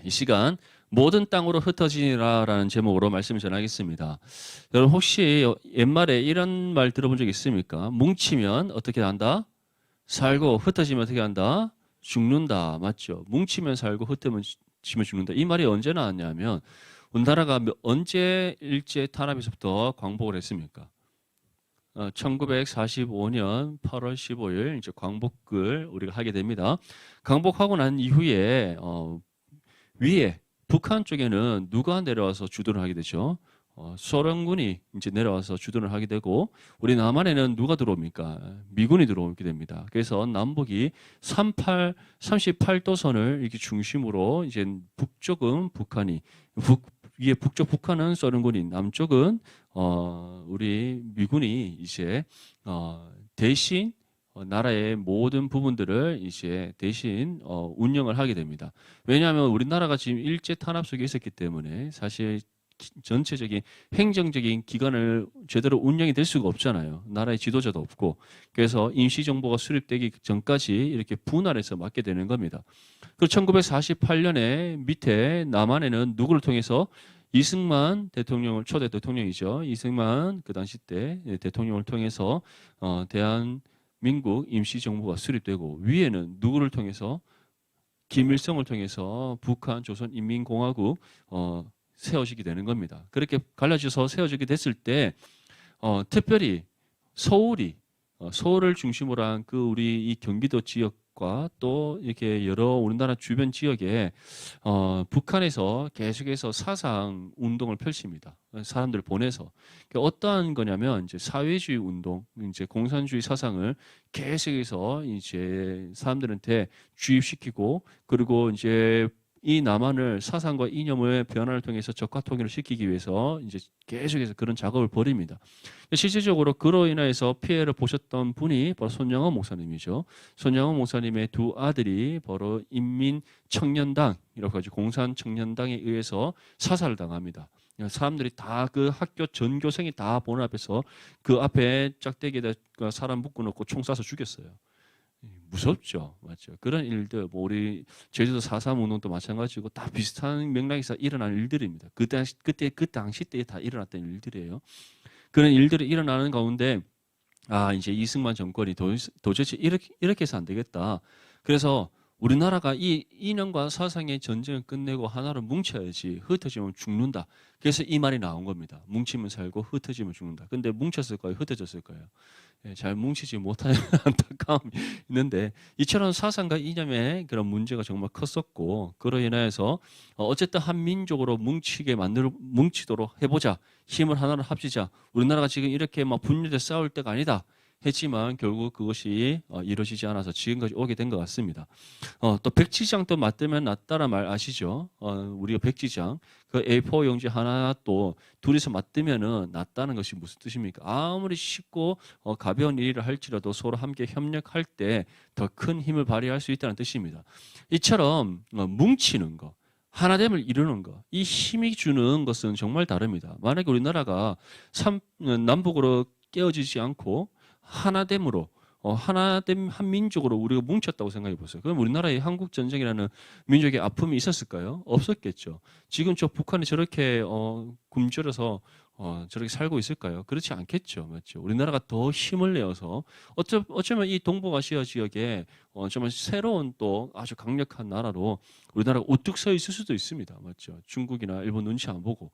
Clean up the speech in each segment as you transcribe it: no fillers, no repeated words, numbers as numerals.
이 시간 모든 땅으로 흩어지라라는 제목으로 말씀을 전하겠습니다. 여러분 혹시 옛말에 이런 말 들어본 적 있습니까? 뭉치면 어떻게 한다? 살고 흩어지면 어떻게 한다? 죽는다. 맞죠? 뭉치면 살고 흩어지면 죽는다. 이 말이 언제 나왔냐면 우리나라가 언제 일제 탄압에서부터 광복을 했습니까? 1945년 8월 15일 이제 광복을 우리가 하게 됩니다. 광복하고 난 이후에 위에 북한 쪽에는 누가 내려와서 주도를 하게 되죠? 소련군이 이제 내려와서 주도를 하게 되고 우리 남한에는 누가 들어옵니까? 미군이 들어오게 됩니다. 그래서 남북이 38도선을 이렇게 중심으로 이제 북쪽은 북한이 위에 북쪽 북한은 소련군이 남쪽은 우리 미군이 이제 대신 나라의 모든 부분들을 이제 대신 운영을 하게 됩니다. 왜냐하면 우리나라가 지금 일제 탄압 속에 있었기 때문에 사실 전체적인 행정적인 기관을 제대로 운영이 될 수가 없잖아요. 나라의 지도자도 없고. 그래서 임시정부가 수립되기 전까지 이렇게 분할해서 맡게 되는 겁니다. 그 1948년에 밑에 남한에는 누구를 통해서 이승만 대통령을 초대 대통령이죠. 이승만 그 당시 때 대통령을 통해서 대한민국 임시정부가 수립되고 위에는 누구를 통해서 김일성을 통해서 북한 조선인민공화국 세워지게 되는 겁니다. 그렇게 갈라져서 세워지게 됐을 때 특별히 서울을 중심으로 한 그 우리 이 경기도 지역과 또 이렇게 여러 우리나라 주변 지역에 북한에서 계속해서 사상 운동을 펼칩니다. 사람들을 보내서 어떠한 거냐면 이제 사회주의 운동, 이제 공산주의 사상을 계속해서 이제 사람들한테 주입시키고 그리고 이제 이 남한을 사상과 이념의 변화를 통해서 적화 통일을 시키기 위해서 이제 계속해서 그런 작업을 벌입니다. 실질적으로 그로 인해서 피해를 보셨던 분이 바로 손영원 목사님이죠. 손영원 목사님의 두 아들이 바로 인민청년당이라고 하죠. 공산청년당에 의해서 사살을 당합니다. 사람들이 다 그 학교 전교생이 다 보는 앞에서 그 앞에 짝대기에다 사람 묶어놓고 총 쏴서 죽였어요. 무섭죠, 맞죠? 그런 일들, 뭐 우리 제주도 4.3 운동도 마찬가지고 다 비슷한 맥락에서 일어난 일들입니다. 그 당시 때 다 일어났던 일들이에요. 그런 일들이 일어나는 가운데 이제 이승만 정권이 도대체 이렇게 해서 안 되겠다. 그래서 우리나라가 이 이념과 사상의 전쟁을 끝내고 하나로 뭉쳐야지 흩어지면 죽는다. 그래서 이 말이 나온 겁니다. 뭉치면 살고 흩어지면 죽는다. 근데 뭉쳤을까요? 흩어졌을까요? 잘 뭉치지 못하는 안타까움이 있는데 이처럼 사상과 이념의 그런 문제가 정말 컸었고 그로 인해서 어쨌든 한민족으로 뭉치도록 해보자. 힘을 하나로 합치자. 우리나라가 지금 이렇게 막 분열돼 싸울 때가 아니다. 했지만 결국 그것이 이루어지지 않아서 지금까지 오게 된 것 같습니다. 또 백지장도 맞으면 낫다라 말 아시죠? 우리가 백지장 그 A4 용지 하나 또 둘이서 맞으면은 낫다는 것이 무슨 뜻입니까? 아무리 쉽고 가벼운 일을 할지라도 서로 함께 협력할 때 더 큰 힘을 발휘할 수 있다는 뜻입니다. 이처럼 뭉치는 거. 하나됨을 이루는 것, 이 힘이 주는 것은 정말 다릅니다. 만약에 우리나라가 남북으로 깨어지지 않고 하나됨으로 하나됨 한민족으로 우리가 뭉쳤다고 생각해 보세요. 그럼 우리나라에 한국 전쟁이라는 민족의 아픔이 있었을까요? 없었겠죠. 지금 저 북한이 저렇게 굶주려서 저렇게 살고 있을까요? 그렇지 않겠죠, 맞죠? 우리나라가 더 힘을 내어서 어쩌면 이 동북아시아 지역에 정말 새로운 또 아주 강력한 나라로 우리나라가 우뚝 서 있을 수도 있습니다, 맞죠? 중국이나 일본 눈치 안 보고.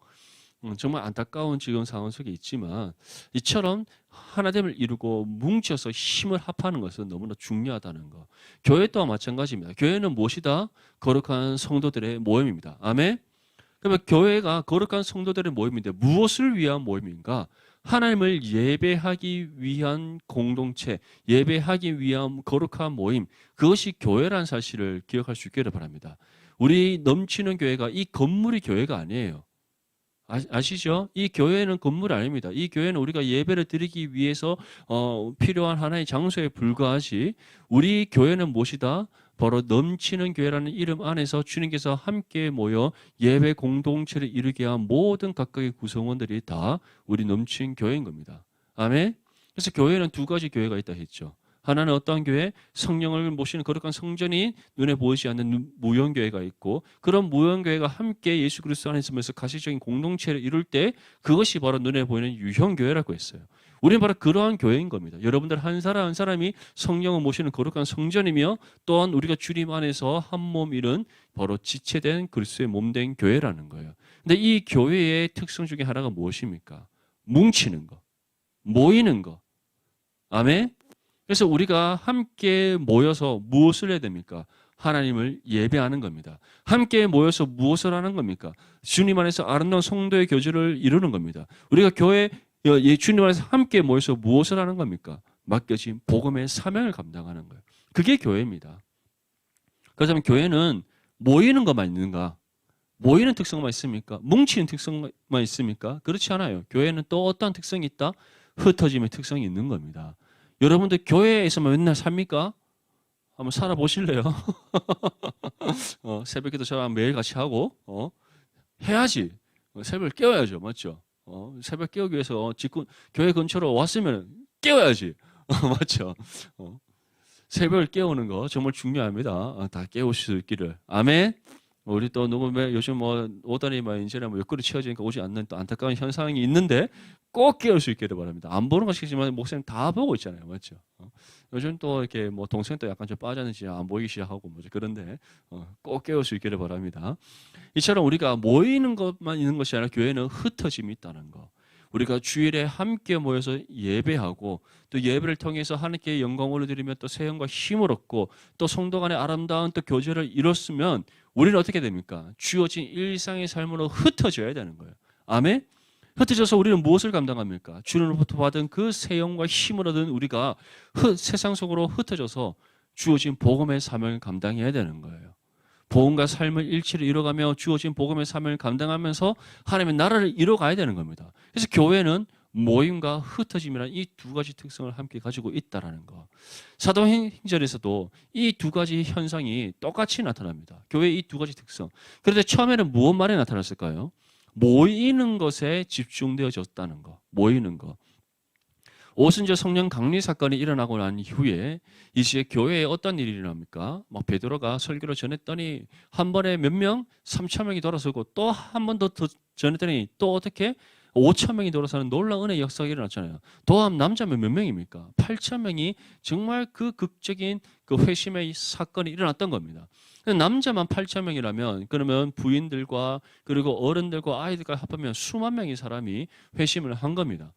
정말 안타까운 지금 상황 속에 있지만 이처럼 하나됨을 이루고 뭉쳐서 힘을 합하는 것은 너무나 중요하다는 것. 교회 또한 마찬가지입니다. 교회는 무엇이다? 거룩한 성도들의 모임입니다. 아멘. 그러면 교회가 거룩한 성도들의 모임인데 무엇을 위한 모임인가? 하나님을 예배하기 위한 공동체, 예배하기 위한 거룩한 모임, 그것이 교회라는 사실을 기억할 수 있기를 바랍니다. 우리 넘치는 교회가 이 건물이 교회가 아니에요. 아시죠? 이 교회는 건물 아닙니다. 이 교회는 우리가 예배를 드리기 위해서 필요한 하나의 장소에 불과하지. 우리 교회는 무엇이다? 바로 넘치는 교회라는 이름 안에서 주님께서 함께 모여 예배 공동체를 이루게 한 모든 각각의 구성원들이 다 우리 넘친 교회인 겁니다. 아멘. 그래서 교회는 두 가지 교회가 있다 했죠. 하나는 어떠한 교회? 성령을 모시는 거룩한 성전이 눈에 보이지 않는 무형교회가 있고, 그런 무형교회가 함께 예수 그리스도 안에 있으면서 가시적인 공동체를 이룰 때 그것이 바로 눈에 보이는 유형교회라고 했어요. 우리는 바로 그러한 교회인 겁니다. 여러분들 한 사람 한 사람이 성령을 모시는 거룩한 성전이며, 또한 우리가 주님 안에서 한 몸 이룬 바로 지체된 그리스도의 몸된 교회라는 거예요. 근데 이 교회의 특성 중에 하나가 무엇입니까? 뭉치는 거, 모이는 거. 아멘. 그래서 우리가 함께 모여서 무엇을 해야 됩니까? 하나님을 예배하는 겁니다. 함께 모여서 무엇을 하는 겁니까? 주님 안에서 아름다운 성도의 교제를 이루는 겁니다. 우리가 교회 주님 안에서 함께 모여서 무엇을 하는 겁니까? 맡겨진 복음의 사명을 감당하는 거예요. 그게 교회입니다. 그렇다면 교회는 모이는 것만 있는가? 모이는 특성만 있습니까? 뭉치는 특성만 있습니까? 그렇지 않아요. 교회는 또 어떤 특성이 있다? 흩어짐의 특성이 있는 겁니다. 여러분들 교회에서만 맨날 삽니까? 한번 살아보실래요? 새벽기도 저랑 매일 같이 하고 해야지. 새벽을 깨워야죠. 맞죠? 새벽 깨우기 위해서 교회 근처로 왔으면 깨워야지. 맞죠? 새벽을 깨우는 거 정말 중요합니다. 다 깨우실 수 있기를. 아멘. 우리 또 요즘 오다니 이제는 옆구리 채워지니까 오지 않는 또 안타까운 현상이 있는데 꼭 깨울 수 있기를 바랍니다. 안 보는 것이지만 목사님 다 보고 있잖아요, 맞죠? 요즘 또 이렇게 동생도 약간 좀 빠졌는지 안 보이기 시작하고 그런데 꼭 깨울 수 있기를 바랍니다. 이처럼 우리가 모이는 것만 있는 것이 아니라 교회는 흩어짐이 있다는 거. 우리가 주일에 함께 모여서 예배하고 또 예배를 통해서 하나님께 영광을 드리며 또 세형과 힘을 얻고 또 성도 간의 아름다운 또 교제를 이뤘으면 우리는 어떻게 됩니까? 주어진 일상의 삶으로 흩어져야 되는 거예요. 아멘? 흩어져서 우리는 무엇을 감당합니까? 주님으로부터 받은 그 세형과 힘을 얻은 우리가 세상 속으로 흩어져서 주어진 복음의 사명을 감당해야 되는 거예요. 복음과 삶을 일치를 이뤄가며 주어진 복음의 사명을 감당하면서 하나님의 나라를 이뤄가야 되는 겁니다. 그래서 교회는 모임과 흩어짐이라는 이 두 가지 특성을 함께 가지고 있다는 거. 사도행전에서도 이 두 가지 현상이 똑같이 나타납니다. 교회의 이 두 가지 특성. 그런데 처음에는 무엇만에 나타났을까요? 모이는 것에 집중되어졌다는 거. 모이는 거. 오순절 성령 강리 사건이 일어나고 난 이후에 이제 교회에 어떤 일이 일어납니까? 베드로가 설교를 전했더니 한 번에 몇 명? 3천 명이 돌아서고 또 한 번 더 전했더니 또 어떻게? 5천 명이 돌아서는 놀라운 은혜의 역사가 일어났잖아요. 도합 남자면 몇 명입니까? 8천 명이 정말 그 극적인 그 회심의 사건이 일어났던 겁니다. 남자만 8천 명이라면 그러면 부인들과 그리고 어른들과 아이들과 합하면 수만 명의 사람이 회심을 한 겁니다.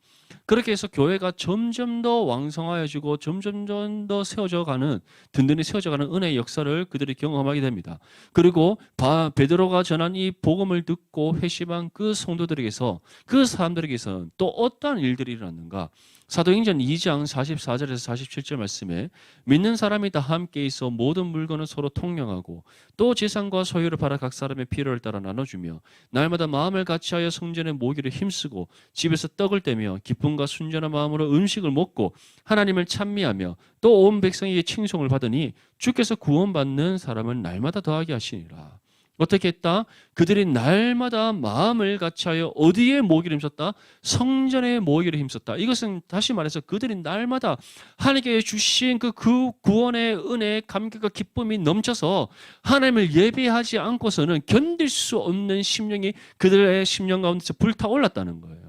그렇게 해서 교회가 점점 더 왕성하여지고 점점 더 세워져가는 든든히 세워져가는 은혜의 역사를 그들이 경험하게 됩니다. 그리고 베드로가 전한 이 복음을 듣고 회심한 그 성도들에게서 그 사람들에게서는 또 어떠한 일들이 일어났는가? 사도행전 2장 44절에서 47절 말씀에 믿는 사람이 다 함께 있어 모든 물건을 서로 통용하고 또 재산과 소유를 팔아 각 사람의 필요를 따라 나눠주며 날마다 마음을 같이하여 성전에 모이기를 힘쓰고 집에서 떡을 떼며 기쁨과 순전한 마음으로 음식을 먹고 하나님을 찬미하며 또 온 백성에게 칭송을 받으니 주께서 구원받는 사람을 날마다 더하게 하시니라. 어떻게 했다? 그들이 날마다 마음을 같이하여 어디에 모이기를 힘썼다? 성전에 모이기를 힘썼다. 이것은 다시 말해서 그들이 날마다 하나님께 주신 그 구원의 은혜의 감격과 기쁨이 넘쳐서 하나님을 예배하지 않고서는 견딜 수 없는 심령이 그들의 심령 가운데서 불타올랐다는 거예요.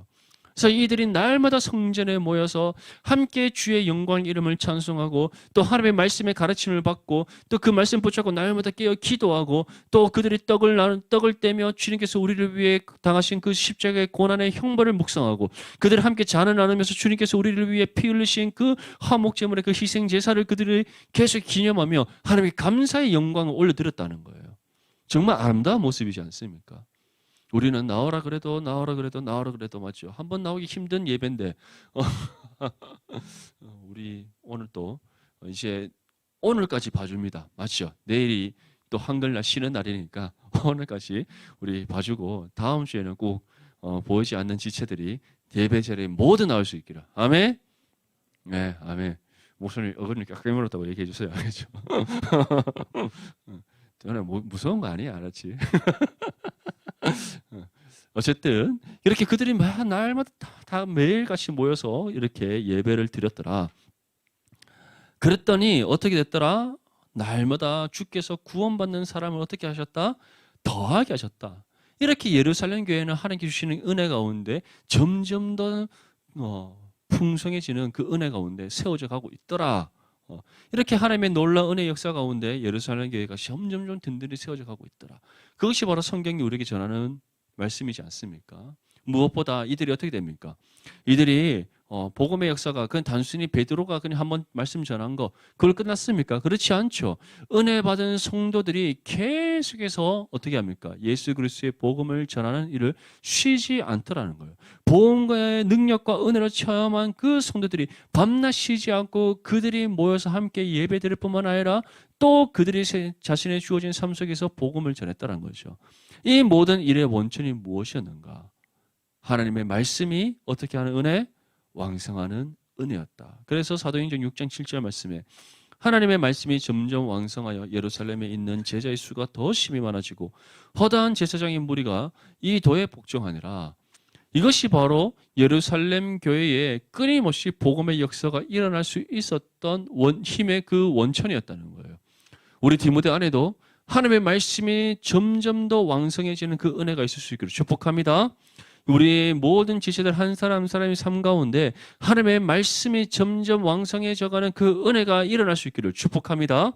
그래서 이들이 날마다 성전에 모여서 함께 주의 영광 이름을 찬송하고 또 하나님의 말씀의 가르침을 받고 또 그 말씀 붙잡고 날마다 깨어 기도하고 또 그들이 떡을 떼며 주님께서 우리를 위해 당하신 그 십자가의 고난의 형벌을 묵상하고 그들이 함께 잔을 나누면서 주님께서 우리를 위해 피 흘리신 그 화목제물의 그 희생 제사를 그들이 계속 기념하며 하나님의 감사의 영광을 올려드렸다는 거예요. 정말 아름다운 모습이지 않습니까? 우리는 나오라 그래도 맞죠. 한번 나오기 힘든 예배인데 우리 오늘 또 이제 오늘까지 봐줍니다. 맞죠? 내일이 또 한글날 쉬는 날이니까 오늘까지 우리 봐주고 다음 주에는 꼭 보이지 않는 지체들이 예배 자리에 모두 나올 수 있기를. 아멘. 네, 아멘. 목소리 어금니 꽉 깨물었다고 얘기해 주세요. 알겠죠? 저는 무서운 거 아니야, 알았지? 어쨌든 이렇게 그들이 날마다 다 매일같이 모여서 이렇게 예배를 드렸더라. 그랬더니 어떻게 됐더라? 날마다 주께서 구원받는 사람을 어떻게 하셨다? 더하게 하셨다. 이렇게 예루살렘 교회는 하나님께 주시는 은혜 가운데 점점 더 풍성해지는 그 은혜 가운데 세워져 가고 있더라. 이렇게 하나님의 놀라운 은혜 역사 가운데 예루살렘 교회가 점점 좀 든든히 세워져 가고 있더라. 그것이 바로 성경이 우리에게 전하는 말씀이지 않습니까? 무엇보다 이들이 어떻게 됩니까? 이들이 복음의 역사가 그냥 단순히 베드로가 그냥 한번 말씀 전한 거 그걸 끝났습니까? 그렇지 않죠. 은혜 받은 성도들이 계속해서 어떻게 합니까? 예수 그리스도의 복음을 전하는 일을 쉬지 않더라는 거예요. 복음과의 능력과 은혜를 체험한 그 성도들이 밤낮 쉬지 않고 그들이 모여서 함께 예배드릴 뿐만 아니라 또 그들이 자신의 주어진 삶 속에서 복음을 전했다는 거죠. 이 모든 일의 원천이 무엇이었는가? 하나님의 말씀이 어떻게 하는 은혜? 왕성하는 은혜였다. 그래서 사도행전 6장 7절 말씀에 하나님의 말씀이 점점 왕성하여 예루살렘에 있는 제자의 수가 더 심히 많아지고 허다한 제사장의 무리가 이 도에 복종하니라. 이것이 바로 예루살렘 교회에 끊임없이 복음의 역사가 일어날 수 있었던 힘의 그 원천이었다는 거예요. 우리 디모데 안에도 하나님의 말씀이 점점 더 왕성해지는 그 은혜가 있을 수 있기를 축복합니다. 우리 모든 지체들 한 사람 한 사람의 삶 가운데 하나님의 말씀이 점점 왕성해져가는 그 은혜가 일어날 수 있기를 축복합니다.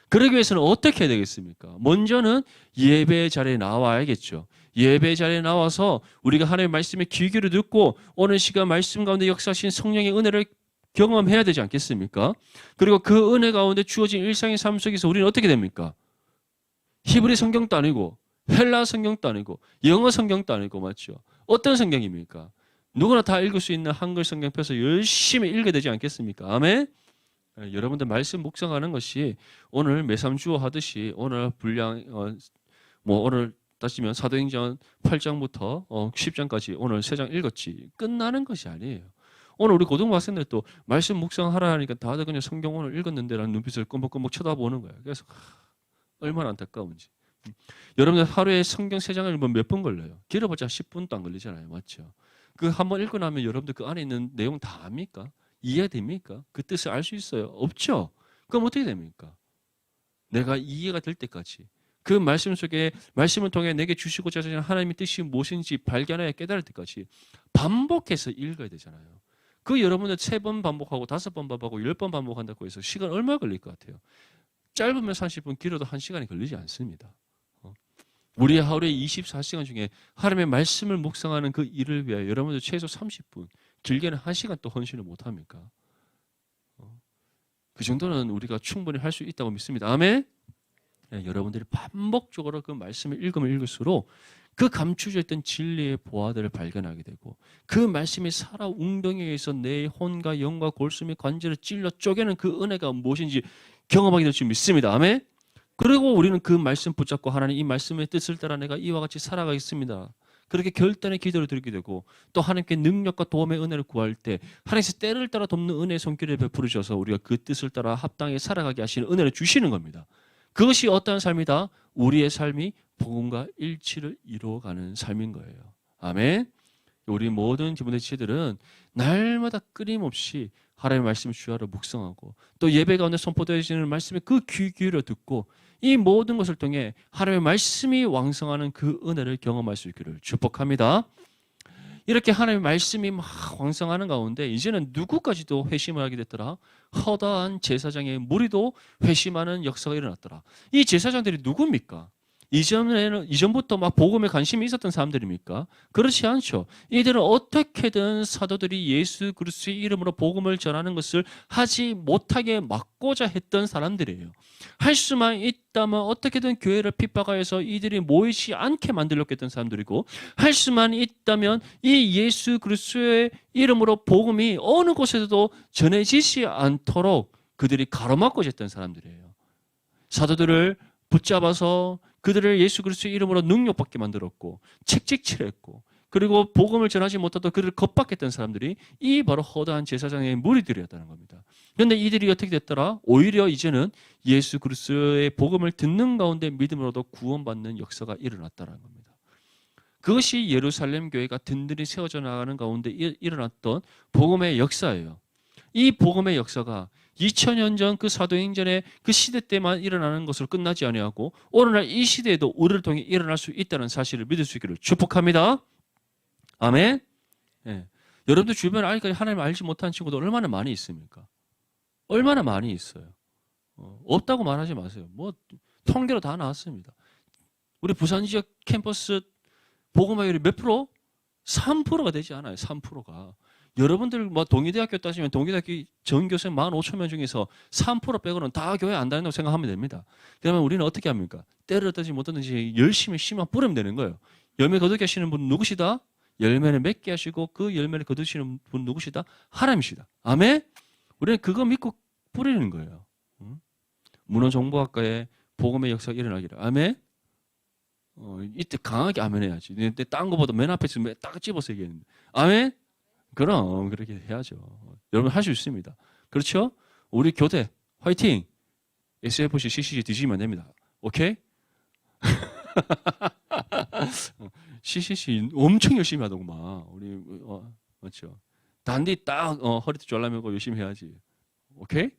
그러기 위해서는 어떻게 해야 되겠습니까? 먼저는 예배 자리에 나와야겠죠. 예배 자리에 나와서 우리가 하나님의 말씀에 귀 기울여 듣고 오늘 시간 말씀 가운데 역사하신 성령의 은혜를 경험해야 되지 않겠습니까? 그리고 그 은혜 가운데 주어진 일상의 삶 속에서 우리는 어떻게 됩니까? 히브리 성경도 아니고 헬라 성경도 아니고 영어 성경도 아니고 맞죠? 어떤 성경입니까? 누구나 다 읽을 수 있는 한글 성경 펴서 열심히 읽어야 되지 않겠습니까? 아멘? 여러분들 말씀 묵상하는 것이 오늘 매삼주어 하듯이 오늘 분량 오늘 따지면 사도행전 8장부터 10장까지 오늘 3장 읽었지 끝나는 것이 아니에요. 오늘 우리 고등학생들도 말씀 묵상하라 하니까 다들 그냥 성경 오늘 읽었는데라는 눈빛을 끔뻑끔뻑 쳐다보는 거예요. 그래서 얼마나 안타까운지. 여러분들 하루에 성경 3장을 읽으면 몇 분 걸려요? 길어봤자 10분도 안 걸리잖아요. 맞죠? 그 한번 읽고 나면 여러분들 그 안에 있는 내용 다 압니까? 이해됩니까? 그 뜻을 알 수 있어요? 없죠? 그럼 어떻게 됩니까? 내가 이해가 될 때까지 그 말씀 속에 말씀을 통해 내게 주시고자 하시는 하나님의 뜻이 무엇인지 발견하여 깨달을 때까지 반복해서 읽어야 되잖아요. 그 여러분들 3번 반복하고 5번 반복하고 10번 반복한다고 해서 시간 얼마 걸릴 것 같아요? 짧으면 30분, 길어도 1시간이 걸리지 않습니다. 우리 하루에 24시간 중에 하나님의 말씀을 묵상하는 그 일을 위하여 여러분들 최소 30분, 길게는 1시간 또 헌신을 못합니까? 그 정도는 우리가 충분히 할 수 있다고 믿습니다. 아멘? 네, 여러분들이 반복적으로 그 말씀을 읽으면 읽을수록 그 감추져 있던 진리의 보화들을 발견하게 되고 그 말씀이 살아 웅덩이에서 내 혼과 영과 골수미 관절을 찔러 쪼개는 그 은혜가 무엇인지 경험하게 될 줄 믿습니다. 아멘? 그리고 우리는 그 말씀 붙잡고 하나님 이 말씀의 뜻을 따라 내가 이와 같이 살아가겠습니다. 그렇게 결단의 기도를 드리게 되고 또 하나님께 능력과 도움의 은혜를 구할 때 하나님께서 때를 따라 돕는 은혜의 손길을 베풀어 주셔서 우리가 그 뜻을 따라 합당하게 살아가게 하시는 은혜를 주시는 겁니다. 그것이 어떠한 삶이다? 우리의 삶이 복음과 일치를 이루어가는 삶인 거예요. 아멘. 우리 모든 기본의 지체들은 날마다 끊임없이 하나님의 말씀을 주야로 묵상하고 또 예배 가운데 선포되어지는 말씀에 그 귀 기울여 듣고 이 모든 것을 통해 하나님의 말씀이 왕성하는 그 은혜를 경험할 수 있기를 축복합니다. 이렇게 하나님의 말씀이 막 왕성하는 가운데 이제는 누구까지도 회심을 하게 됐더라. 허다한 제사장의 무리도 회심하는 역사가 일어났더라. 이 제사장들이 누굽니까? 이전부터 막 복음에 관심이 있었던 사람들입니까? 그렇지 않죠. 이들은 어떻게든 사도들이 예수 그리스도의 이름으로 복음을 전하는 것을 하지 못하게 막고자 했던 사람들이에요. 할 수만 있다면 어떻게든 교회를 핍박하여서 이들이 모이지 않게 만들려고 했던 사람들이고 할 수만 있다면 이 예수 그리스도의 이름으로 복음이 어느 곳에서도 전해지지 않도록 그들이 가로막고자 했던 사람들이에요. 사도들을 붙잡아서 그들을 예수 그리스도의 이름으로 능력받게 만들었고 책찍질했고 그리고 복음을 전하지 못하도록 그들을 겁박했던 사람들이 이 바로 허다한 제사장의 무리들이었다는 겁니다. 그런데 이들이 어떻게 됐더라? 오히려 이제는 예수 그리스도의 복음을 듣는 가운데 믿음으로도 구원받는 역사가 일어났다는 겁니다. 그것이 예루살렘 교회가 든든히 세워져 나가는 가운데 일어났던 복음의 역사예요. 이 복음의 역사가 2000년 전 그 사도행전의 그 시대 때만 일어나는 것으로 끝나지 아니하고 오늘날 이 시대에도 우리를 통해 일어날 수 있다는 사실을 믿을 수 있기를 축복합니다. 아멘. 예. 여러분들 주변에 아직까지 하나님을 알지 못한 친구들 얼마나 많이 있습니까? 얼마나 많이 있어요. 없다고 말하지 마세요. 뭐 통계로 다 나왔습니다. 우리 부산 지역 캠퍼스 복음화율이 몇 프로? 3%가 되지 않아요. 3%가. 여러분들 뭐 동의대학교 따지면 동의대학교 전교생 15,000명 중에서 3% 빼고는 다 교회 안 다닌다고 생각하면 됩니다. 그러면 우리는 어떻게 합니까? 때를 떠지 못하든지 열심히 씨만 뿌리면 되는 거예요. 열매 거두게 하시는 분 누구시다? 열매를 맺게 하시고 그 열매를 거두시는 분 누구시다? 하나님이시다. 아멘? 우리는 그거 믿고 뿌리는 거예요. 문헌정보학과에 복음의 역사가 일어나기를. 아멘? 이때 강하게 아멘 해야지. 근데 딴 거보다 맨 앞에 있으면 딱 집어서 얘기했는데. 아멘? 그럼 그렇게 해야죠. 여러분 할 수 있습니다. 그렇죠? 우리 교대 화이팅! SFC, CCC 뒤지면 됩니다. 오케이? CCC 엄청 열심히 하더구만. 우리 맞죠? 단디 딱 허리도 졸라매고 열심히 해야지. 오케이?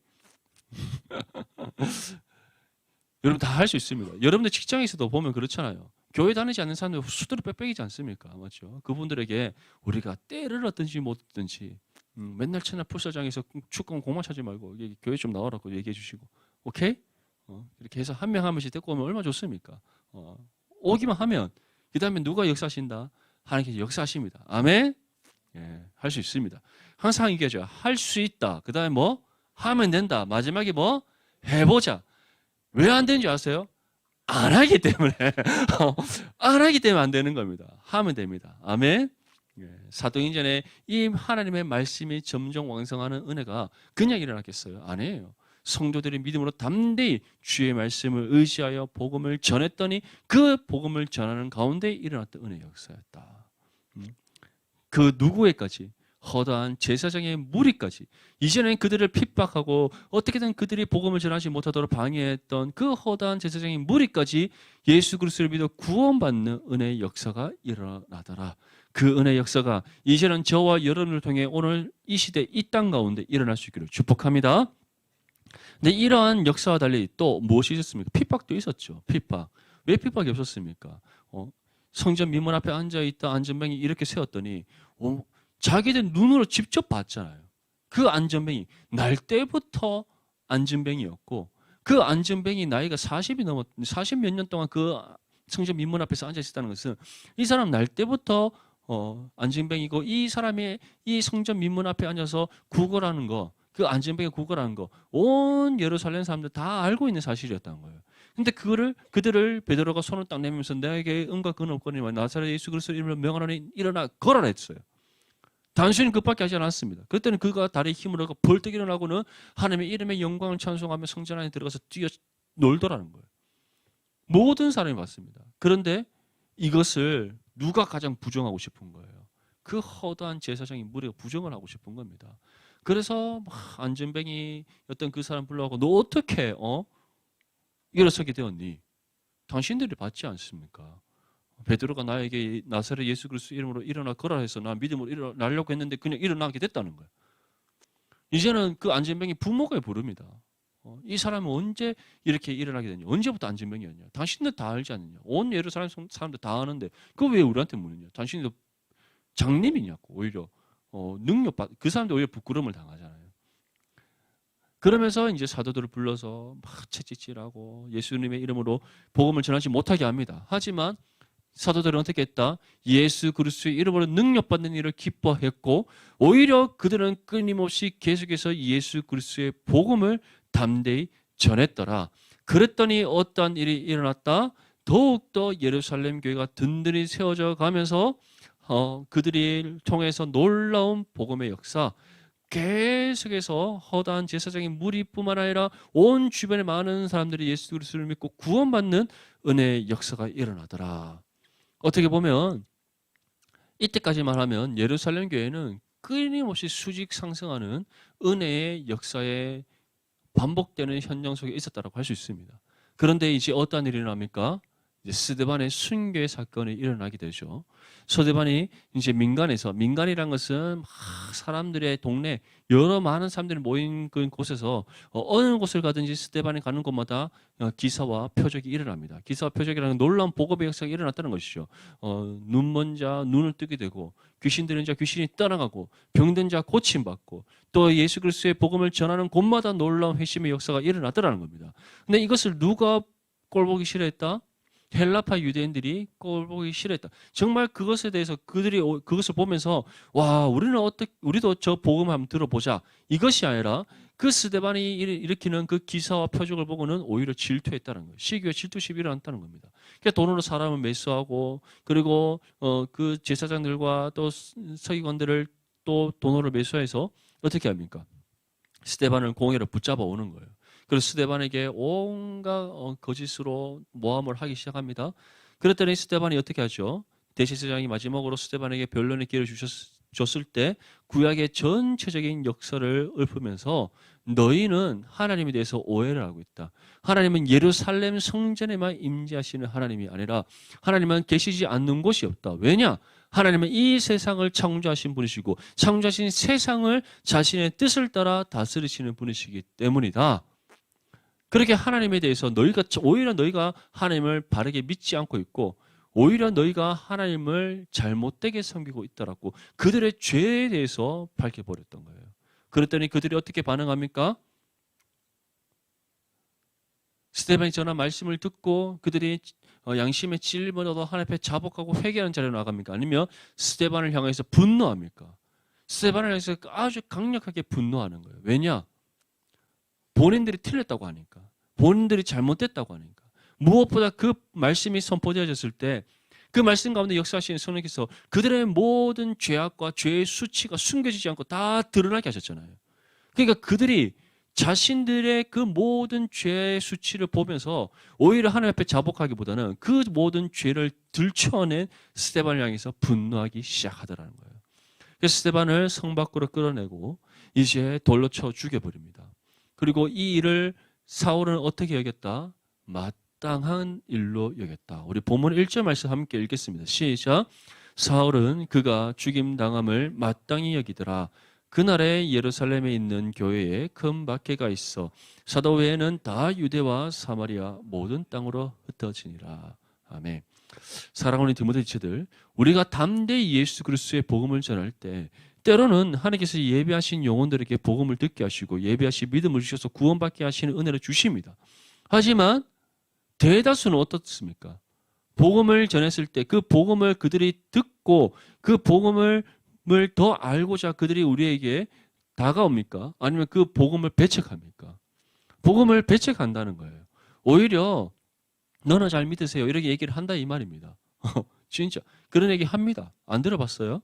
여러분 다 할 수 있습니다. 여러분들 직장에서도 보면 그렇잖아요. 교회 다니지 않는 사람들 수두로 빽빽이지 않습니까? 맞죠? 그분들에게 우리가 때를 얻든지 못 얻든지 맨날 채널 풀사장에서 축구공 공만 차지 말고 교회 좀 나오라고 얘기해 주시고 오케이? 이렇게 해서 한 명 한 명씩 데리고 오면 얼마나 좋습니까? 오기만 하면 그 다음에 누가 역사하신다? 하나님께서 역사하십니다. 아멘? 예, 할 수 있습니다. 항상 얘기하죠. 할 수 있다. 그 다음에 뭐? 하면 된다. 마지막에 뭐? 해보자. 왜 안 되는지 아세요? 안 하기 때문에. 안 하기 때문에 안 되는 겁니다. 하면 됩니다. 아멘? 예, 사도행전에 이 하나님의 말씀이 점점 왕성하는 은혜가 그냥 일어났겠어요? 아니에요. 성도들이 믿음으로 담대히 주의 말씀을 의지하여 복음을 전했더니 그 복음을 전하는 가운데 일어났던 은혜의 역사였다. 그 누구에까지? 허다한 제사장의 무리까지 이전엔 그들을 핍박하고 어떻게든 그들이 복음을 전하지 못하도록 방해했던 그 허다한 제사장의 무리까지 예수 그리스도를 믿어 구원받는 은혜의 역사가 일어나더라. 그 은혜의 역사가 이제는 저와 여러분을 통해 오늘 이 시대 이 땅 가운데 일어날 수 있기를 축복합니다. 근데 이러한 역사와 달리 또 무엇이 있었습니까? 핍박도 있었죠. 핍박. 왜 핍박이 없었습니까? 성전 민문 앞에 앉아있던 안전병이 이렇게 세웠더니 자기들 눈으로 직접 봤잖아요. 그 안전병이 날 때부터 안전병이었고 그 안전병이 나이가 40 몇 년 동안 그 성전 민문 앞에서 앉아 있었다는 것은 이 사람 날 때부터 안전병이고 이 사람이 이 성전 민문 앞에 앉아서 구걸하는 거, 그 안전병이 구걸하는 거, 온 예루살렘 사람들 다 알고 있는 사실이었다는 거예요. 근데 그들을 베드로가 손을 딱 내밀면서 내게 은과 근은 없거니와 나사렛 예수 그리스도 이름으로 명하노니 일어나 걸어라 했어요. 단순히 그밖에 하지 않았습니다. 그때는 그가 다리에 힘을 얻고 벌떡 일어나고는 하나님의 이름의 영광을 찬송하며 성전 안에 들어가서 뛰어 놀더라는 거예요. 모든 사람이 봤습니다. 그런데 이것을 누가 가장 부정하고 싶은 거예요? 그 허다한 제사장이 무리가 부정을 하고 싶은 겁니다. 그래서 막 안전뱅이였던 그 사람 불러가고 너 어떻게 일어서게 되었니? 당신들이 받지 않습니까? 베드로가 나에게 나사렛 예수 그리스도 이름으로 일어나 걸어라 해서 나 믿음으로 일어나려고 했는데 그냥 일어나게 됐다는 거예요. 이제는 그 안전병이 부모가 부릅니다. 이 사람은 언제 이렇게 일어나게 됐냐? 언제부터 안전병이었냐? 당신들 다 알지 않느냐? 온 예루살렘 사람들 다 아는데 그거 왜 우리한테 묻느냐? 당신도 장님이냐고 오히려 그 사람들 오히려 부끄러움을 당하잖아요. 그러면서 이제 사도들을 불러서 막 채찍질하고 예수님의 이름으로 복음을 전하지 못하게 합니다. 하지만 사도들은 어떻게 했다? 예수 그리스도의 이름으로 능력받는 일을 기뻐했고 오히려 그들은 끊임없이 계속해서 예수 그리스도의 복음을 담대히 전했더라. 그랬더니 어떠한 일이 일어났다? 더욱더 예루살렘 교회가 든든히 세워져 가면서 그들이 통해서 놀라운 복음의 역사 계속해서 허다한 제사장의 무리뿐만 아니라 온 주변의 많은 사람들이 예수 그리스도를 믿고 구원받는 은혜의 역사가 일어나더라. 어떻게 보면 이때까지만 하면 예루살렘 교회는 끊임없이 수직 상승하는 은혜의 역사에 반복되는 현장 속에 있었다고 할 수 있습니다. 그런데 이제 어떤 일이 일어납니까? 이제 스데반의 순교의 사건이 일어나게 되죠. 스데반이 이제 민간이란 것은 막 사람들의 동네 여러 많은 사람들이 모인 그 곳에서 어느 곳을 가든지 스데반이 가는 곳마다 기사와 표적이 일어납니다. 기사와 표적이라는 놀라운 복음의 역사가 일어났다는 것이죠. 눈먼 자 눈을 뜨게 되고 귀신 들린 자 귀신이 떠나가고 병든 자 고침받고 또 예수 그리스도의 복음을 전하는 곳마다 놀라운 회심의 역사가 일어났다는 겁니다. 근데 이것을 누가 꼴보기 싫어했다? 헬라파 유대인들이 꼴보기 싫어했다. 정말 그것에 대해서 그들이 그것을 보면서 와 우리도 저 복음을 한번 들어보자. 이것이 아니라 그 스데반이 일으키는 그 기사와 표적을 보고는 오히려 질투했다는 거예요. 시기와 질투심이 일어났다는 겁니다. 그러니까 돈으로 사람을 매수하고 그리고 그 제사장들과 또 서기관들을 또 돈으로 매수해서 어떻게 합니까? 스데반을 공회로 붙잡아 오는 거예요. 그래서 스데반에게 온갖 거짓으로 모함을 하기 시작합니다. 그랬더니 스데반이 어떻게 하죠? 대제사장이 마지막으로 스데반에게 변론의 기회를 줬을 때 구약의 전체적인 역사를 읊으면서 너희는 하나님에 대해서 오해를 하고 있다. 하나님은 예루살렘 성전에만 임재하시는 하나님이 아니라 하나님은 계시지 않는 곳이 없다. 왜냐? 하나님은 이 세상을 창조하신 분이시고 창조하신 세상을 자신의 뜻을 따라 다스리시는 분이시기 때문이다. 그렇게 하나님에 대해서 오히려 너희가 하나님을 바르게 믿지 않고 있고 오히려 너희가 하나님을 잘못되게 섬기고 있다라고 그들의 죄에 대해서 밝혀버렸던 거예요. 그랬더니 그들이 어떻게 반응합니까? 스데반이 전한 말씀을 듣고 그들이 양심에 찔림을 얻어 하나님 앞에 자복하고 회개하는 자리로 나갑니까? 아니면 스데반을 향해서 분노합니까? 스데반을 향해서 아주 강력하게 분노하는 거예요. 왜냐? 본인들이 틀렸다고 하니까. 본인들이 잘못됐다고 하니까. 무엇보다 그 말씀이 선포되어졌을 때 그 말씀 가운데 역사하시는 성령께서 그들의 모든 죄악과 죄의 수치가 숨겨지지 않고 다 드러나게 하셨잖아요. 그러니까 그들이 자신들의 그 모든 죄의 수치를 보면서 오히려 하나님 앞에 자복하기보다는 그 모든 죄를 들춰낸 스데반을 향해서 분노하기 시작하더라는 거예요. 그래서 스데반을 성 밖으로 끌어내고 이제 돌로 쳐 죽여버립니다. 그리고 이 일을 사울은 어떻게 여겼다? 마땅한 일로 여겼다. 우리 본문 1절 말씀 함께 읽겠습니다. 시작. 사울은 그가 죽임당함을 마땅히 여기더라. 그날에 예루살렘에 있는 교회에 큰 박해가 있어 사도 외에는 다 유대와 사마리아 모든 땅으로 흩어지니라. 아멘. 사랑하는 디모데 지체들, 우리가 담대히 예수 그리스도의 복음을 전할 때 때로는 하나님께서 예배하신 영혼들에게 복음을 듣게 하시고 예배하신 믿음을 주셔서 구원받게 하시는 은혜를 주십니다. 하지만 대다수는 어떻습니까? 복음을 전했을 때 그 복음을 그들이 듣고 그 복음을 더 알고자 그들이 우리에게 다가옵니까? 아니면 그 복음을 배척합니까? 복음을 배척한다는 거예요. 오히려 너는 잘 믿으세요. 이렇게 얘기를 한다 이 말입니다. 진짜 그런 얘기 합니다. 안 들어봤어요?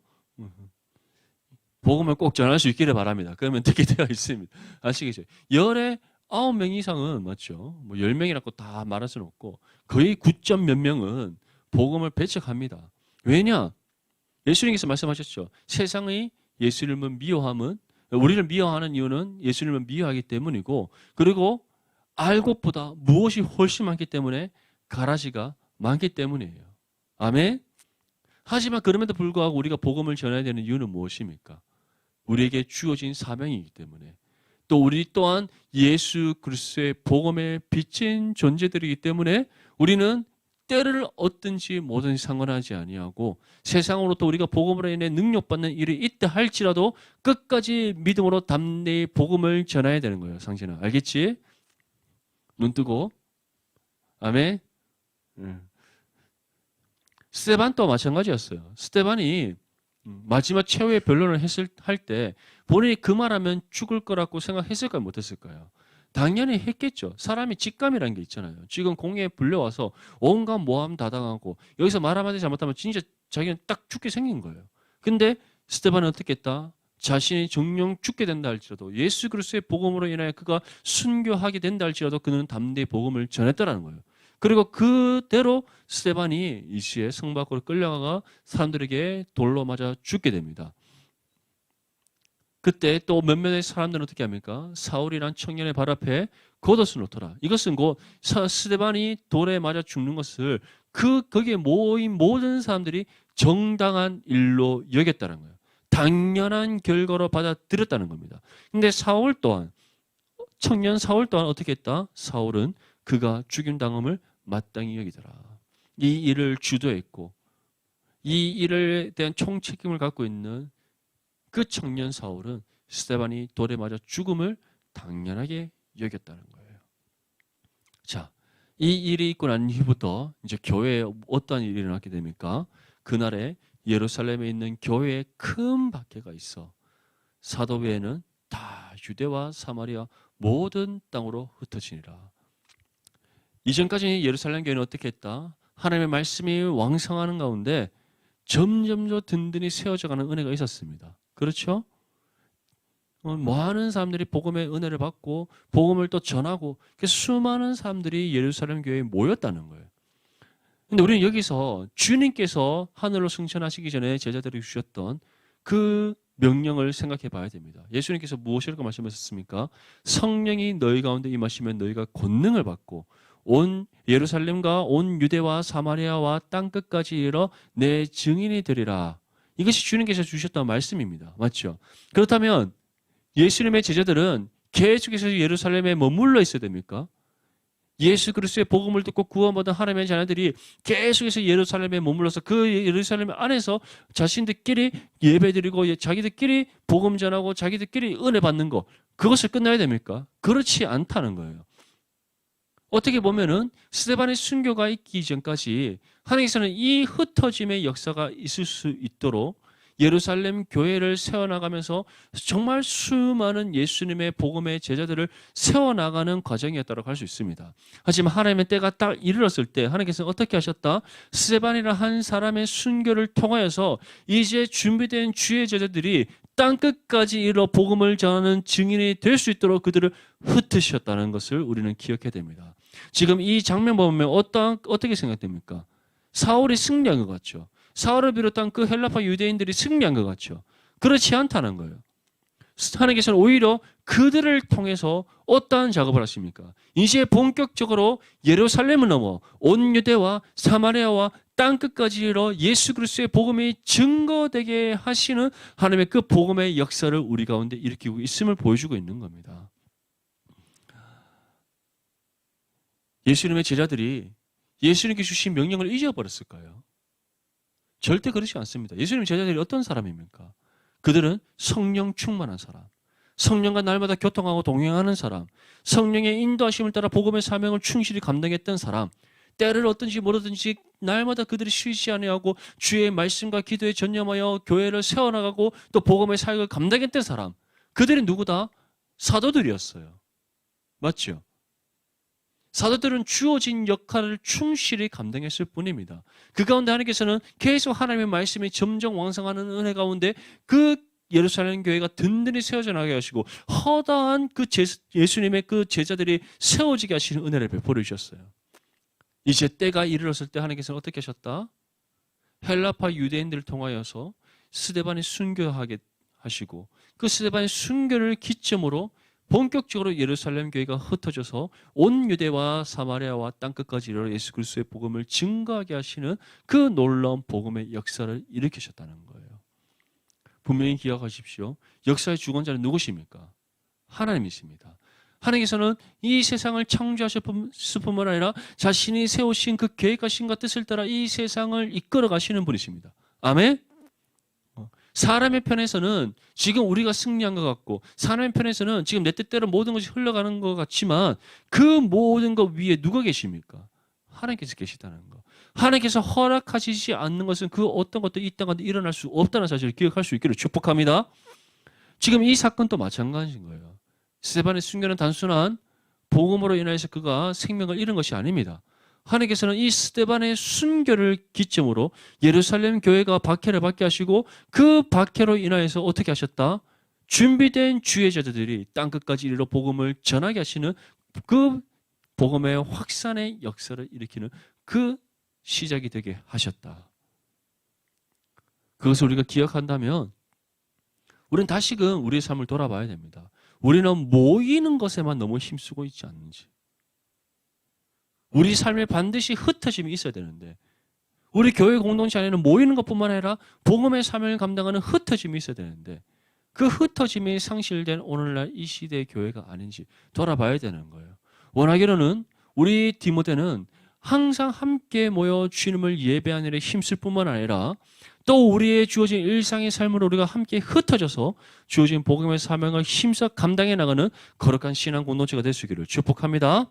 복음을 꼭 전할 수 있기를 바랍니다. 그러면 듣게 되어 있습니다. 아시겠죠? 열에 9명 이상은 맞죠. 뭐 10명이라고 다 말할 수는 없고 거의 9점 몇 명은 복음을 배척합니다. 왜냐? 예수님께서 말씀하셨죠. 세상의 예수님을 미워함은 우리를 미워하는 이유는 예수님을 미워하기 때문이고 그리고 알곡보다 무엇이 훨씬 많기 때문에 가라지가 많기 때문이에요. 아멘? 하지만 그럼에도 불구하고 우리가 복음을 전해야 되는 이유는 무엇입니까? 우리에게 주어진 사명이기 때문에 또 우리 또한 예수 그리스도의 복음에 비친 존재들이기 때문에 우리는 때를 얻든지 뭐든지 상관하지 아니하고 세상으로부터 우리가 복음으로 인해 능력받는 일이 있다 할지라도 끝까지 믿음으로 담대히 복음을 전해야 되는 거예요. 상진아 알겠지? 눈 뜨고 아멘. 스데반도 마찬가지였어요. 스데반이 마지막 최후의 변론을 할 때 본인이 그 말하면 죽을 거라고 생각했을까요? 못했을까요? 당연히 했겠죠. 사람이 직감이라는 게 있잖아요. 지금 공회에 불려와서 온갖 모함 다 당하고 여기서 말 한마디 잘못하면 진짜 자기는 딱 죽게 생긴 거예요. 근데 스데반은 어떻게 했다? 자신이 정령 죽게 된다 할지라도 예수 그리스도의 복음으로 인하여 그가 순교하게 된다 할지라도 그는 담대히 복음을 전했다라는 거예요. 그리고 그대로 스데반이 이 시에 성 밖으로 끌려가가 사람들에게 돌로 맞아 죽게 됩니다. 그때 또 몇몇의 사람들은 어떻게 합니까? 사울이란 청년의 발 앞에 곧옷을 놓더라. 이것은 곧 스데반이 돌에 맞아 죽는 것을 거기에 모인 모든 사람들이 정당한 일로 여겼다는 거예요. 당연한 결과로 받아들였다는 겁니다. 근데 사울 또한, 청년 사울 또한 어떻게 했다? 사울은 그가 죽임당함을 마땅히 여기더라. 이 일을 주도했고 이 일에 대한 총책임을 갖고 있는 그 청년 사울은 스데반이 돌에 맞아 죽음을 당연하게 여겼다는 거예요. 자, 이 일이 있고 난 이후부터 이제 교회에 어떤 일이 일어나게 됩니까? 그날에 예루살렘에 있는 교회에 큰 박해가 있어 사도 외에는 다 유대와 사마리아 모든 땅으로 흩어지니라. 이전까지 예루살렘 교회는 어떻게 했다? 하나님의 말씀이 왕성하는 가운데 점점 더 든든히 세워져가는 은혜가 있었습니다. 그렇죠? 많은 사람들이 복음의 은혜를 받고 복음을 또 전하고 수많은 사람들이 예루살렘 교회에 모였다는 거예요. 근데 우리는 여기서 주님께서 하늘로 승천하시기 전에 제자들에게 주셨던 그 명령을 생각해 봐야 됩니다. 예수님께서 무엇이라고 말씀하셨습니까? 성령이 너희 가운데 임하시면 너희가 권능을 받고 온 예루살렘과 온 유대와 사마리아와 땅끝까지 이르러 내 증인이 되리라. 이것이 주님께서 주셨던 말씀입니다. 맞죠? 그렇다면 예수님의 제자들은 계속해서 예루살렘에 머물러 있어야 됩니까? 예수 그리스도의 복음을 듣고 구원받은 하나님의 자녀들이 계속해서 예루살렘에 머물러서 그 예루살렘 안에서 자신들끼리 예배드리고 자기들끼리 복음 전하고 자기들끼리 은혜 받는 거, 그것을 끝나야 됩니까? 그렇지 않다는 거예요. 어떻게 보면은 스데반의 순교가 있기 전까지 하나님께서는 이 흩어짐의 역사가 있을 수 있도록 예루살렘 교회를 세워나가면서 정말 수많은 예수님의 복음의 제자들을 세워나가는 과정이었다고 할 수 있습니다. 하지만 하나님의 때가 딱 이르렀을 때 하나님께서는 어떻게 하셨다? 스데반이라는 한 사람의 순교를 통하여서 이제 준비된 주의 제자들이 땅끝까지 이르러 복음을 전하는 증인이 될 수 있도록 그들을 흩으셨다는 것을 우리는 기억해야 됩니다. 지금 이 장면 보면 어떻게 생각됩니까? 사울이 승리한 것 같죠. 사울을 비롯한 그 헬라파 유대인들이 승리한 것 같죠. 그렇지 않다는 거예요. 하나님께서는 오히려 그들을 통해서 어떠한 작업을 하십니까? 이제 본격적으로 예루살렘을 넘어 온 유대와 사마리아와 땅끝까지 이르러 예수 그리스도의 복음이 증거되게 하시는 하나님의 그 복음의 역사를 우리 가운데 일으키고 있음을 보여주고 있는 겁니다. 예수님의 제자들이 예수님께 주신 명령을 잊어버렸을까요? 절대 그렇지 않습니다. 예수님 제자들이 어떤 사람입니까? 그들은 성령 충만한 사람, 성령과 날마다 교통하고 동행하는 사람, 성령의 인도하심을 따라 복음의 사명을 충실히 감당했던 사람, 때를 어떤지 모르든지 날마다 그들이 쉬지 아니하고 주의 말씀과 기도에 전념하여 교회를 세워나가고 또 복음의 사역을 감당했던 사람, 그들이 누구다? 사도들이었어요. 맞죠? 사도들은 주어진 역할을 충실히 감당했을 뿐입니다. 그 가운데 하나님께서는 계속 하나님의 말씀이 점점 왕성하는 은혜 가운데 그 예루살렘 교회가 든든히 세워져 나가게 하시고 허다한 그 예수님의 그 제자들이 세워지게 하시는 은혜를 베풀어 주셨어요. 이제 때가 이르렀을 때 하나님께서는 어떻게 하셨다? 헬라파 유대인들을 통하여서 스데반이 순교하게 하시고 그 스데반의 순교를 기점으로 본격적으로 예루살렘 교회가 흩어져서 온 유대와 사마리아와 땅끝까지 이르러 예수 그리스도의 복음을 증거하게 하시는 그 놀라운 복음의 역사를 일으키셨다는 거예요. 분명히 기억하십시오. 역사의 주권자는 누구십니까? 하나님이십니다. 하나님께서는 이 세상을 창조하셨을 뿐만 아니라 자신이 세우신 그 계획과 신과 뜻을 따라 이 세상을 이끌어 가시는 분이십니다. 아멘? 사람의 편에서는 지금 우리가 승리한 것 같고 사람의 편에서는 지금 내 뜻대로 모든 것이 흘러가는 것 같지만 그 모든 것 위에 누가 계십니까? 하나님께서 계시다는 거. 하나님께서 허락하시지 않는 것은 그 어떤 것도 이 땅 가운데 일어날 수 없다는 사실을 기억할 수 있기를 축복합니다. 지금 이 사건도 마찬가지인 거예요. 스데반의 순교는 단순한 복음으로 인해서 그가 생명을 잃은 것이 아닙니다. 하나님께서는 이 스데반의 순교를 기점으로 예루살렘 교회가 박해를 받게 하시고 그 박해로 인하여서 어떻게 하셨다? 준비된 주의 제자들이 땅끝까지 이르러 복음을 전하게 하시는 그 복음의 확산의 역사를 일으키는 그 시작이 되게 하셨다. 그것을 우리가 기억한다면 우리는 다시금 우리의 삶을 돌아봐야 됩니다. 우리는 모이는 것에만 너무 힘쓰고 있지 않는지. 우리 삶에 반드시 흩어짐이 있어야 되는데 우리 교회 공동체 안에는 모이는 것뿐만 아니라 복음의 사명을 감당하는 흩어짐이 있어야 되는데 그 흩어짐이 상실된 오늘날 이 시대의 교회가 아닌지 돌아봐야 되는 거예요. 원하기로는 우리 디모데는 항상 함께 모여 주님을 예배하는 일에 힘쓸 뿐만 아니라 또 우리의 주어진 일상의 삶으로 우리가 함께 흩어져서 주어진 복음의 사명을 힘써 감당해 나가는 거룩한 신앙 공동체가 될 수 있기를 축복합니다.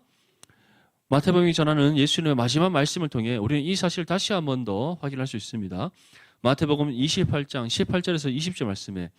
마태복음이 전하는 예수님의 마지막 말씀을 통해 우리는 이 사실을 다시 한 번 더 확인할 수 있습니다. 마태복음 28장 18절에서 20절 말씀에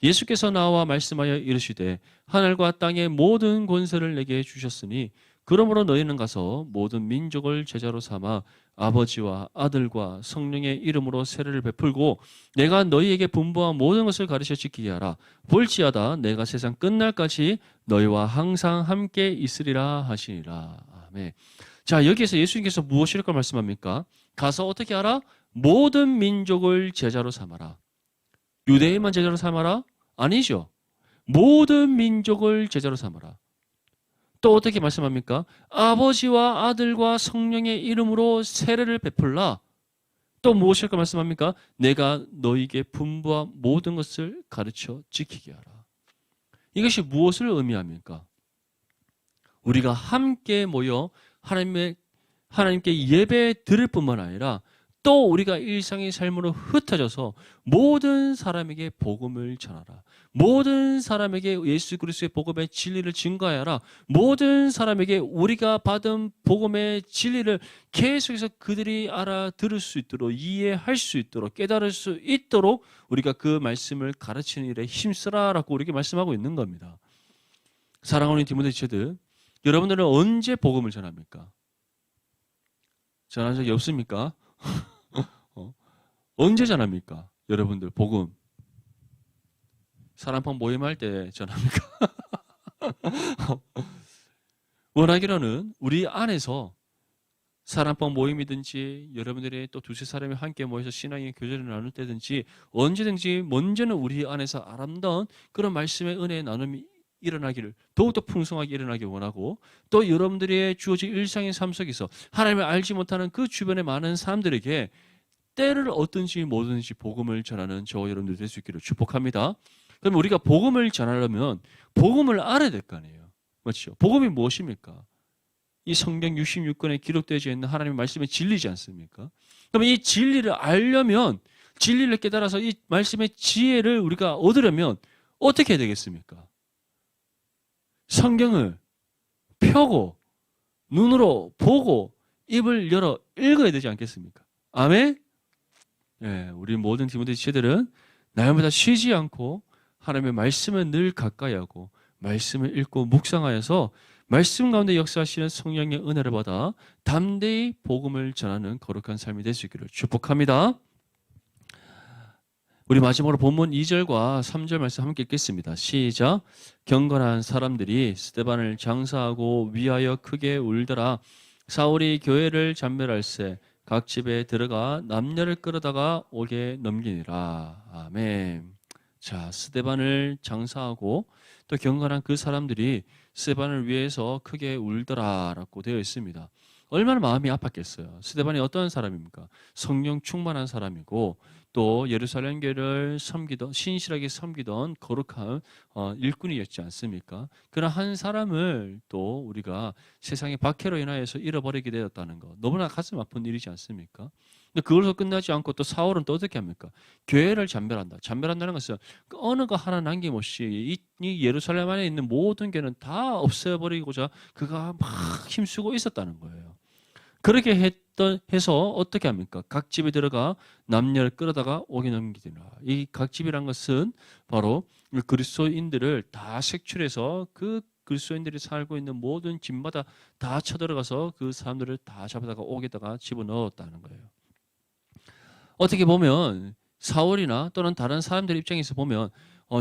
예수께서 나와 말씀하여 이르시되 하늘과 땅의 모든 권세를 내게 주셨으니 그러므로 너희는 가서 모든 민족을 제자로 삼아 아버지와 아들과 성령의 이름으로 세례를 베풀고 내가 너희에게 분부한 모든 것을 가르쳐 지키게 하라. 볼지어다 내가 세상 끝날까지 너희와 항상 함께 있으리라 하시니라. 아멘. 자, 여기에서 예수님께서 무엇이라고 말씀합니까? 가서 어떻게 하라? 모든 민족을 제자로 삼아라. 유대인만 제자로 삼아라? 아니죠. 모든 민족을 제자로 삼아라. 또 어떻게 말씀합니까? 아버지와 아들과 성령의 이름으로 세례를 베풀라. 또 무엇일까 말씀합니까? 내가 너희에게 분부한 모든 것을 가르쳐 지키게 하라. 이것이 무엇을 의미합니까? 우리가 함께 모여 하나님께 예배 드릴 뿐만 아니라 또 우리가 일상의 삶으로 흩어져서 모든 사람에게 복음을 전하라. 모든 사람에게 예수 그리스도의 복음의 진리를 증거하여라. 모든 사람에게 우리가 받은 복음의 진리를 계속해서 그들이 알아들을 수 있도록 이해할 수 있도록 깨달을 수 있도록 우리가 그 말씀을 가르치는 일에 힘쓰라라고 우리에게 말씀하고 있는 겁니다. 사랑하는 디모데 지체들, 여러분들은 언제 복음을 전합니까? 전한 적이 없습니까? 언제 전합니까? 여러분들 복음 사랑방 모임할 때 전합니까? 원하기로는 우리 안에서 사랑방 모임이든지 여러분들이 또 두세 사람이 함께 모여서 신앙의 교제를 나눌 때든지 언제든지 먼저는 우리 안에서 아름다운 그런 말씀의 은혜의 나눔이 일어나기를 더욱더 풍성하게 일어나기 원하고 또 여러분들의 주어진 일상의 삶 속에서 하나님을 알지 못하는 그 주변의 많은 사람들에게 때를 얻든지 뭐든지 복음을 전하는 저와 여러분들 될 수 있기를 축복합니다. 그럼 우리가 복음을 전하려면 복음을 알아야 될 거 아니에요. 그렇죠? 복음이 무엇입니까? 이 성경 66권에 기록되어 있는 하나님의 말씀의 진리지 않습니까? 그럼 이 진리를 알려면 진리를 깨달아서 이 말씀의 지혜를 우리가 얻으려면 어떻게 해야 되겠습니까? 성경을 펴고 눈으로 보고 입을 열어 읽어야 되지 않겠습니까? 아멘? 예, 우리 모든 디모데 지체들은 날마다 쉬지 않고 하나님의 말씀을 늘 가까이 하고 말씀을 읽고 묵상하여서 말씀 가운데 역사하시는 성령의 은혜를 받아 담대히 복음을 전하는 거룩한 삶이 될 수 있기를 축복합니다. 우리 마지막으로 본문 2절과 3절 말씀 함께 읽겠습니다. 시작. 경건한 사람들이 스데반을 장사하고 위하여 크게 울더라. 사울이 교회를 잔멸할세 각 집에 들어가 남녀를 끌어다가 옥에 넘기니라. 아멘. 자, 스데반을 장사하고 또 경건한 그 사람들이 스데반을 위해서 크게 울더라라고 되어 있습니다. 얼마나 마음이 아팠겠어요. 스데반이 어떤 사람입니까? 성령 충만한 사람이고 또 예루살렘 교회를 섬기던 신실하게 섬기던 거룩한 일꾼이었지 않습니까? 그런 한 사람을 또 우리가 세상의 박해로 인하여서 잃어버리게 되었다는 것 너무나 가슴 아픈 일이지 않습니까? 근데 그걸로 끝나지 않고 또 사울은 또 어떻게 합니까? 교회를 잔멸한다. 잔멸한다는 것은 어느 거 하나 남김없이 이 예루살렘 안에 있는 모든 교회는 다 없애버리고자 그가 막 힘쓰고 있었다는 거예요. 그렇게 해서 어떻게 합니까? 각 집에 들어가 남녀를 끌어다가 옥에 넘기더라. 이 각 집이란 것은 바로 그리스도인들을 다 색출해서 그 그리스도인들이 살고 있는 모든 집마다 다 쳐들어가서 그 사람들을 다 잡아다가 옥에다가 집어넣었다는 거예요. 어떻게 보면 사울이나 또는 다른 사람들 입장에서 보면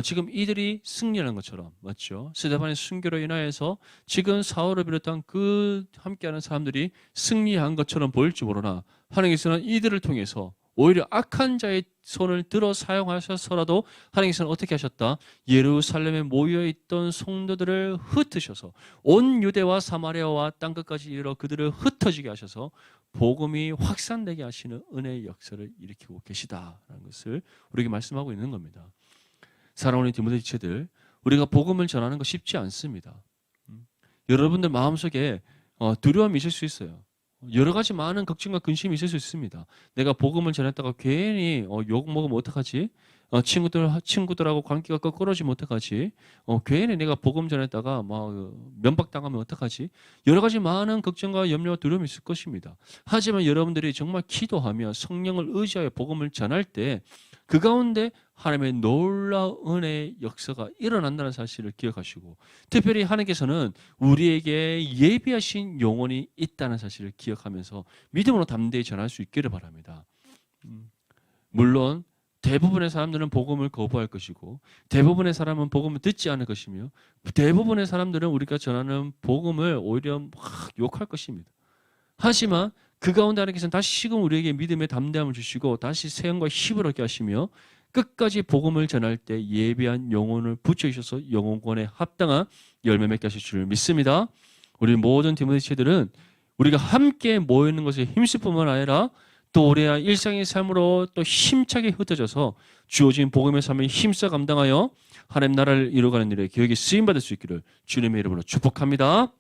지금 이들이 승리하는 것처럼 맞죠? 스데반의 순교로 인하여서 지금 사울을 비롯한 그 함께하는 사람들이 승리한 것처럼 보일지 모르나 하나님께서는 이들을 통해서 오히려 악한 자의 손을 들어 사용하셔서라도 하나님께서는 어떻게 하셨다? 예루살렘에 모여있던 성도들을 흩으셔서 온 유대와 사마리아와 땅끝까지 이르러 그들을 흩어지게 하셔서 복음이 확산되게 하시는 은혜의 역사를 일으키고 계시다라는 것을 우리에게 말씀하고 있는 겁니다. 사랑하는 디모데 지체들, 우리가 복음을 전하는 거 쉽지 않습니다. 여러분들 마음속에 두려움이 있을 수 있어요. 여러 가지 많은 걱정과 근심이 있을 수 있습니다. 내가 복음을 전했다가 괜히 욕 먹으면 어떡하지? 친구들하고 관계가 끊어지면 어떡하지? 괜히 내가 복음 전했다가 막 면박당하면 어떡하지? 여러 가지 많은 걱정과 염려와 두려움이 있을 것입니다. 하지만 여러분들이 정말 기도하며 성령을 의지하여 복음을 전할 때 그 가운데 하나님의 놀라운 은혜의 역사가 일어난다는 사실을 기억하시고, 특별히 하나님께서는 우리에게 예비하신 영혼이 있다는 사실을 기억하면서 믿음으로 담대히 전할 수 있기를 바랍니다. 물론 대부분의 사람들은 복음을 거부할 것이고, 대부분의 사람은 복음을 듣지 않을 것이며, 대부분의 사람들은 우리가 전하는 복음을 오히려 막 욕할 것입니다. 하지만 그 가운데 하나님께서는 다시금 우리에게 믿음의 담대함을 주시고 다시 세움과 힘을 얻게 하시며 끝까지 복음을 전할 때 예비한 영혼을 붙여주셔서 영혼권에 합당한 열매 맺게 하실 줄 믿습니다. 우리 모든 디모데 지체들은 우리가 함께 모이는 것에 힘쓸 뿐만 아니라 또 우리의 일상의 삶으로 또 힘차게 흩어져서 주어진 복음의 삶을 힘써 감당하여 하나님 나라를 이루어가는 일에 기억에 쓰임받을 수 있기를 주님의 이름으로 축복합니다.